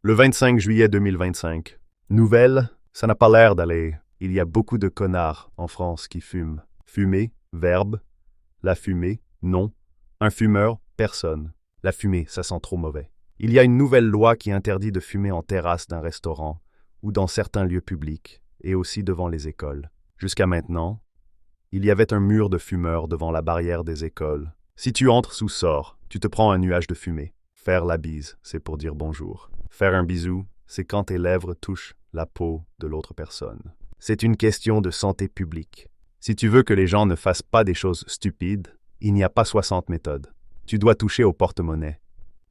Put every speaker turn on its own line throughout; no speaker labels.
Le 25 juillet 2025. Nouvelle, ça n'a pas l'air d'aller. Il y a beaucoup de connards en France qui fument. Fumer, verbe. La fumée, non. Un fumeur, personne. La fumée, ça sent trop mauvais. Il y a une nouvelle loi qui interdit de fumer en terrasse d'un restaurant ou dans certains lieux publics, et aussi devant les écoles. Jusqu'à maintenant, il y avait un mur de fumeurs devant la barrière des écoles. Si tu entres ou sors, tu te prends un nuage de fumée. Faire la bise, c'est pour dire bonjour. Faire un bisou, c'est quand tes lèvres touchent la peau de l'autre personne. C'est une question de santé publique. Si tu veux que les gens ne fassent pas des choses stupides, il n'y a pas 60 méthodes. Tu dois toucher au porte-monnaie.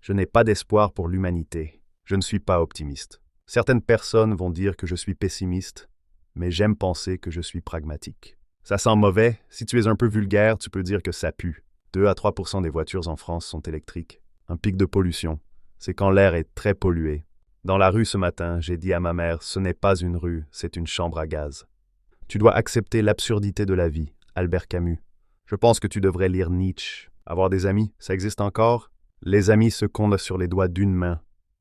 Je n'ai pas d'espoir pour l'humanité. Je ne suis pas optimiste. Certaines personnes vont dire que je suis pessimiste, mais j'aime penser que je suis pragmatique. Ça sent mauvais. Si tu es un peu vulgaire, tu peux dire que ça pue. 2 à 3% des voitures en France sont électriques. Un pic de pollution, c'est quand l'air est très pollué. Dans la rue ce matin, j'ai dit à ma mère, ce n'est pas une rue, c'est une chambre à gaz. Tu dois accepter l'absurdité de la vie, Albert Camus. Je pense que tu devrais lire Nietzsche. Avoir des amis, ça existe encore? Les amis se comptent sur les doigts d'une main.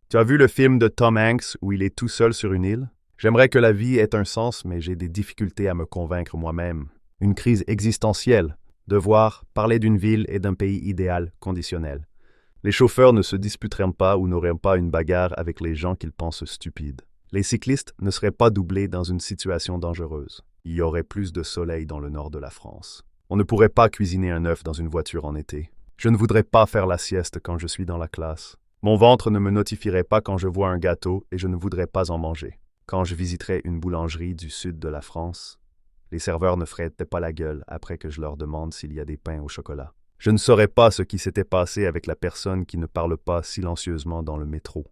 Tu as vu le film de Tom Hanks où il est tout seul sur une île? J'aimerais que la vie ait un sens, mais j'ai des difficultés à me convaincre moi-même. Une crise existentielle. Devoir parler d'une ville et d'un pays idéal conditionnel. Les chauffeurs ne se disputeraient pas ou n'auraient pas une bagarre avec les gens qu'ils pensent stupides. Les cyclistes ne seraient pas doublés dans une situation dangereuse. Il y aurait plus de soleil dans le nord de la France. On ne pourrait pas cuisiner un œuf dans une voiture en été. Je ne voudrais pas faire la sieste quand je suis dans la classe. Mon ventre ne me notifierait pas quand je vois un gâteau et je ne voudrais pas en manger. Quand je visiterais une boulangerie du sud de la France, les serveurs ne feraient pas la gueule après que je leur demande s'il y a des pains au chocolat. Je ne saurais pas ce qui s'était passé avec la personne qui ne parle pas silencieusement dans le métro.